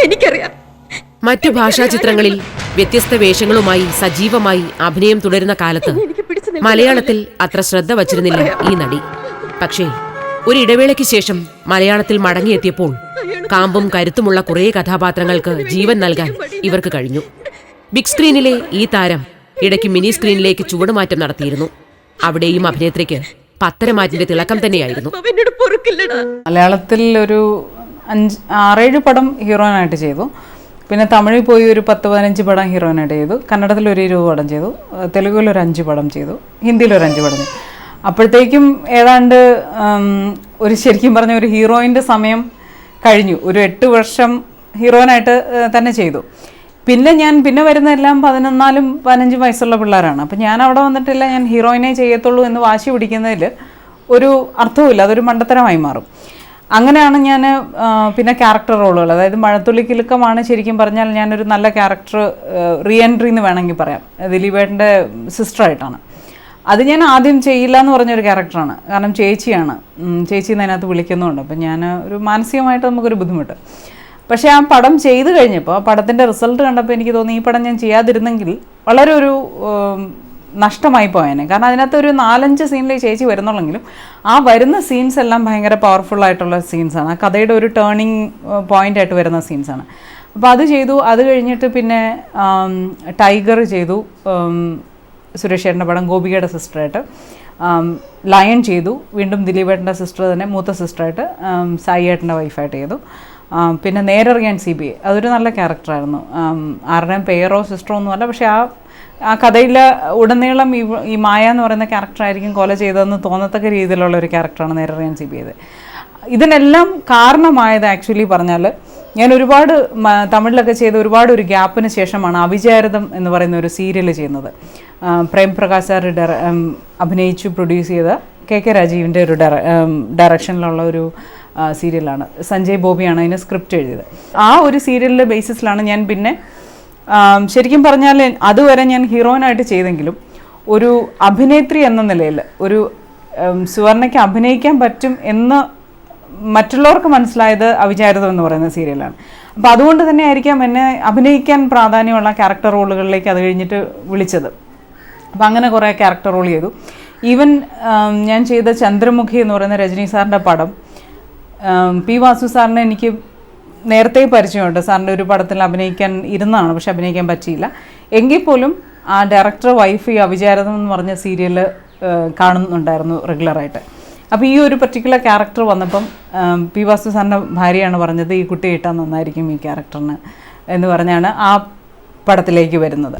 എനിക്കറിയാം. മറ്റു ഭാഷാ ചിത്രങ്ങളിൽ വ്യത്യസ്ത വേഷങ്ങളുമായി സജീവമായി അഭിനയം തുടരുന്ന കാലത്ത് മലയാളത്തിൽ അത്ര ശ്രദ്ധ വച്ചിരുന്നില്ല ഈ നടി. പക്ഷേ ഒരിടവേളയ്ക്ക് ശേഷം മലയാളത്തിൽ മടങ്ങിയെത്തിയപ്പോൾ കാമ്പും കരുത്തുമുള്ള കുറേ കഥാപാത്രങ്ങൾക്ക് ജീവൻ നൽകാൻ ഇവർക്ക് കഴിഞ്ഞു. ബിഗ് സ്ക്രീനിലെ ഈ താരം ഇടയ്ക്ക് മിനി സ്ക്രീനിലേക്ക് ചുവടുമാറ്റം നടത്തിയിരുന്നു. അവിടെയും അഭിനേത്രിക്ക് പത്തരമാറ്റിന്റെ തിളക്കം തന്നെയായിരുന്നു. മലയാളത്തിൽ ഒരു 6-7 പടം ഹീറോയിനായിട്ട് ചെയ്തു. പിന്നെ തമിഴിൽ പോയി ഒരു 10-15 പടം ഹീറോയിനായിട്ട് ചെയ്തു. കന്നഡത്തിൽ ഒരു 20 പടം ചെയ്തു. തെലുഗുവിൽ ഒരു 5 പടം ചെയ്തു. ഹിന്ദിയിൽ ഒരു 5 പടം ചെയ്തു. അപ്പോഴത്തേക്കും ഏതാണ്ട് ഒരു ശരിക്കും പറഞ്ഞ ഒരു ഹീറോയിൻ്റെ സമയം കഴിഞ്ഞു. ഒരു 8 വർഷം ഹീറോയിനായിട്ട് തന്നെ ചെയ്തു. പിന്നെ വരുന്ന എല്ലാം 14-15 വയസ്സുള്ള പിള്ളേരാണ്. അപ്പം ഞാൻ അവിടെ വന്നിട്ടില്ല, ഞാൻ ഹീറോയിനെ ചെയ്യത്തുള്ളൂ എന്ന് വാശി പിടിക്കുന്നതിൽ ഒരു അർത്ഥവുമില്ല, അതൊരു മണ്ടത്തരമായി മാറും. അങ്ങനെയാണ് ഞാൻ പിന്നെ ക്യാരക്ടർ റോളുകൾ, അതായത് മഴത്തുള്ളിക്കിലുക്കമാണ് ശരിക്കും പറഞ്ഞാൽ ഞാനൊരു നല്ല ക്യാരക്ടർ റീ എൻട്രി എന്ന് വേണമെങ്കിൽ പറയാം. ദിലീപേട്ടൻ്റെ സിസ്റ്ററായിട്ടാണ്. അത് ഞാൻ ആദ്യം ചെയ്യില്ല എന്ന് പറഞ്ഞൊരു ക്യാരക്ടറാണ്. കാരണം ചേച്ചിയാണ്, ചേച്ചി എന്നതിനകത്ത് വിളിക്കുന്നുണ്ട്. അപ്പം ഞാൻ ഒരു മാനസികമായിട്ട് നമുക്കൊരു ബുദ്ധിമുട്ട്. പക്ഷേ ആ പടം ചെയ്ത് കഴിഞ്ഞപ്പോൾ ആ പടത്തിൻ്റെ റിസൾട്ട് കണ്ടപ്പോൾ എനിക്ക് തോന്നി ഈ പടം ഞാൻ ചെയ്യാതിരുന്നെങ്കിൽ വളരെ ഒരു നഷ്ടമായി പോയേനെ. കാരണം അതിനകത്ത് ഒരു 4-5 സീനിലേക്ക് ചേച്ചി വരുന്നുള്ളെങ്കിലും ആ വരുന്ന സീൻസ് എല്ലാം ഭയങ്കര പവർഫുള്ളായിട്ടുള്ള സീൻസാണ്. ആ കഥയുടെ ഒരു ടേണിങ് പോയിൻ്റായിട്ട് വരുന്ന സീൻസാണ്. അപ്പോൾ അത് ചെയ്തു. അത് കഴിഞ്ഞിട്ട് പിന്നെ ടൈഗർ ചെയ്തു, സുരേഷ് ചേട്ടൻ്റെ പടം, ഗോപികയുടെ സിസ്റ്ററായിട്ട്. ലയൺ ചെയ്തു, വീണ്ടും ദിലീപേട്ടൻ്റെ സിസ്റ്റർ തന്നെ, മൂത്ത സിസ്റ്ററായിട്ട്. സായി ഏട്ടൻ്റെ വൈഫായിട്ട് ചെയ്തു. പിന്നെ നേരറിയാൻ CBI, അതൊരു നല്ല ക്യാരക്ടറായിരുന്നു. ആരുടെയും പേരോ സിസ്റ്ററോ ഒന്നുമല്ല, പക്ഷേ ആ കഥയിൽ ഉടനീളം ഈ മായ എന്ന് പറയുന്ന ക്യാരക്ടറായിരിക്കും കൊല ചെയ്തതെന്ന് തോന്നത്തക്ക രീതിയിലുള്ള ഒരു ക്യാരക്ടറാണ് നേരറിയാൻ CBI. ഇതിനെല്ലാം കാരണമായത് ആക്ച്വലി പറഞ്ഞാൽ ഞാൻ ഒരുപാട് തമിഴിലൊക്കെ ചെയ്ത ഒരു ഗ്യാപ്പിന് ശേഷമാണ് അവിചാരിതം എന്ന് പറയുന്ന ഒരു സീരിയൽ ചെയ്യുന്നത്. പ്രേംപ്രകാശ് സാർ അഭിനയിച്ചു പ്രൊഡ്യൂസ് ചെയ്ത KK രാജീവിൻ്റെ ഒരു ഡയറക്ഷനിലുള്ള ഒരു സീരിയലാണ്. സഞ്ജയ് ബോബിയാണ് അതിന് സ്ക്രിപ്റ്റ് എഴുതിയത്. ആ ഒരു സീരിയലിൻ്റെ ബേസിസിലാണ് ഞാൻ പിന്നെ ശരിക്കും പറഞ്ഞാൽ അതുവരെ ഞാൻ ഹീറോയിനായിട്ട് ചെയ്തെങ്കിലും ഒരു അഭിനേത്രി എന്ന നിലയിൽ ഒരു സുവർണയ്ക്ക് അഭിനയിക്കാൻ പറ്റും എന്ന് മറ്റുള്ളവർക്ക് മനസ്സിലായത് അവിചാരിതം എന്ന് പറയുന്ന സീരിയലാണ്. അപ്പോൾ അതുകൊണ്ട് തന്നെ ആയിരിക്കാം എന്നെ അഭിനയിക്കാൻ പ്രാധാന്യമുള്ള ക്യാരക്ടർ റോളുകളിലേക്ക് അത് കഴിഞ്ഞിട്ട് വിളിച്ചത്. അപ്പോൾ അങ്ങനെ കുറേ ക്യാരക്ടർ റോൾ ചെയ്തു. ഈവൻ ഞാൻ ചെയ്ത ചന്ദ്രമുഖി എന്ന് പറയുന്ന രജനി സാറിൻ്റെ പടം, P. വാസു സാറിനെ എനിക്ക് നേരത്തെ പരിചയമുണ്ട്. സാറിൻ്റെ ഒരു പടത്തിൽ അഭിനയിക്കാൻ ഇരുന്നതാണ്, പക്ഷെ അഭിനയിക്കാൻ പറ്റിയില്ല. എങ്കിൽ പോലും ആ ഡയറക്ടർ വൈഫ് ഈ അവിചാരിതം എന്ന് പറഞ്ഞ സീരിയൽ കാണുന്നുണ്ടായിരുന്നു റെഗുലറായിട്ട്. അപ്പോൾ ഈ ഒരു പർട്ടിക്കുലർ ക്യാരക്ടർ വന്നപ്പം P. വാസു സാറിൻ്റെ ഭാര്യയാണ് പറഞ്ഞത് ഈ കുട്ടി ഇട്ടാൽ നന്നായിരിക്കും ഈ ക്യാരക്ടറിന് എന്ന് പറഞ്ഞാണ് ആ പടത്തിലേക്ക് വരുന്നത്.